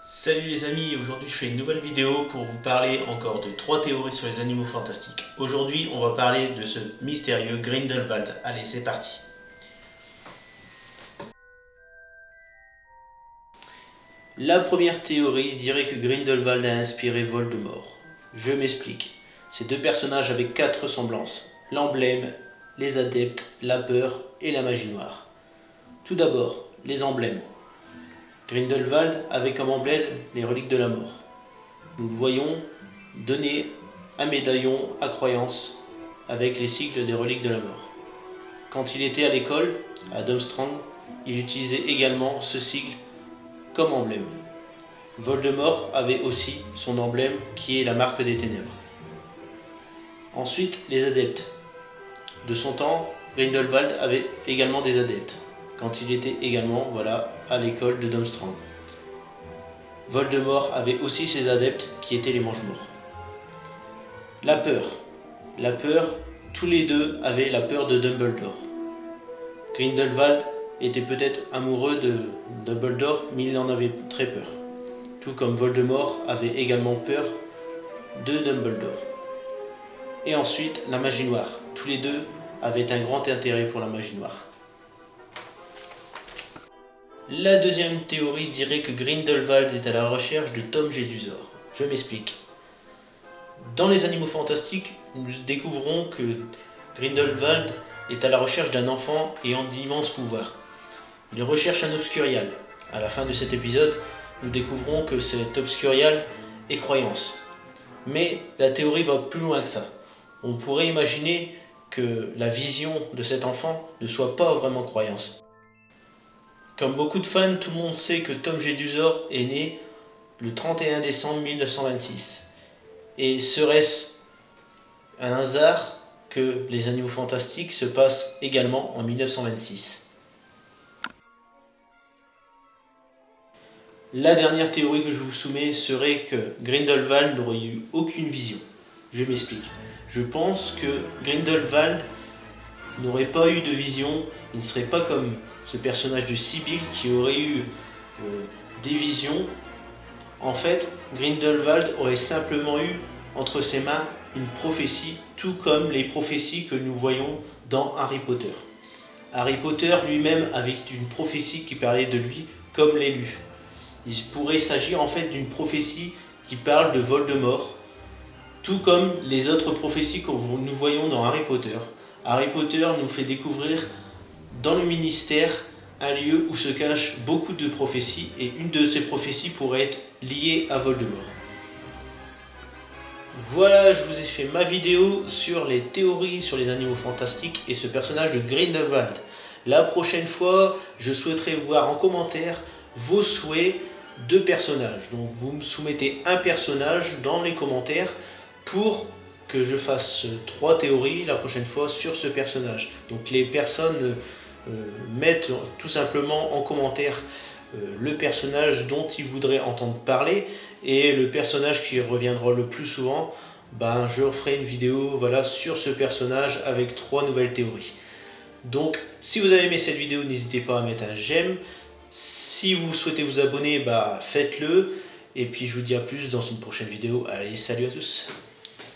Salut les amis, aujourd'hui je fais une nouvelle vidéo pour vous parler encore de 3 théories sur les animaux fantastiques. Aujourd'hui on va parler de ce mystérieux Grindelwald. Allez, c'est parti. La première théorie dirait que Grindelwald a inspiré Voldemort. Je m'explique. Ces deux personnages avaient 4 ressemblances. L'emblème, les adeptes, la peur et la magie noire. Tout d'abord, les emblèmes. Grindelwald avait comme emblème les reliques de la mort. Nous le voyons donner un médaillon à croyance avec les sigles des reliques de la mort. Quand il était à l'école, à Durmstrang, il utilisait également ce sigle comme emblème. Voldemort avait aussi son emblème qui est la marque des ténèbres. Ensuite, les adeptes. De son temps, Grindelwald avait également des adeptes, quand il était également à l'école de Durmstrang. Voldemort avait aussi ses adeptes qui étaient les Mange-Morts. La peur. La peur, tous les deux avaient la peur de Dumbledore. Grindelwald était peut-être amoureux de Dumbledore, mais il en avait très peur. Tout comme Voldemort avait également peur de Dumbledore. Et ensuite, la magie noire. Tous les deux avaient un grand intérêt pour la magie noire. La deuxième théorie dirait que Grindelwald est à la recherche de Tom Jedusor. Je m'explique. Dans les animaux fantastiques, nous découvrons que Grindelwald est à la recherche d'un enfant ayant d'immenses pouvoirs. Il recherche un Obscurial. À la fin de cet épisode, nous découvrons que cet Obscurial est croyance. Mais la théorie va plus loin que ça. On pourrait imaginer que la vision de cet enfant ne soit pas vraiment croyance. Comme beaucoup de fans, tout le monde sait que Tom Jedusor est né le 31 décembre 1926. Et serait-ce un hasard que les animaux fantastiques se passent également en 1926? La dernière théorie que je vous soumets serait que Grindelwald n'aurait eu aucune vision. Je m'explique. Je pense que Grindelwald n'aurait pas eu de vision, il ne serait pas comme ce personnage de Sibyl qui aurait eu des visions. En fait, Grindelwald aurait simplement eu entre ses mains une prophétie, tout comme les prophéties que nous voyons dans Harry Potter. Harry Potter lui-même avait une prophétie qui parlait de lui comme l'élu. Il pourrait s'agir en fait d'une prophétie qui parle de Voldemort, tout comme les autres prophéties que nous voyons dans Harry Potter. Harry Potter nous fait découvrir dans le ministère un lieu où se cachent beaucoup de prophéties, et une de ces prophéties pourrait être liée à Voldemort. Voilà, je vous ai fait ma vidéo sur les théories sur les animaux fantastiques et ce personnage de Grindelwald. La prochaine fois, je souhaiterais voir en commentaire vos souhaits de personnages. Donc vous me soumettez un personnage dans les commentaires pour que je fasse 3 théories la prochaine fois sur ce personnage. Donc les personnes mettent tout simplement en commentaire le personnage dont ils voudraient entendre parler, et le personnage qui reviendra le plus souvent, je ferai une vidéo sur ce personnage avec 3 nouvelles théories. Donc si vous avez aimé cette vidéo, n'hésitez pas à mettre un j'aime. Si vous souhaitez vous abonner, faites-le. Et puis je vous dis à plus dans une prochaine vidéo. Allez, salut à tous.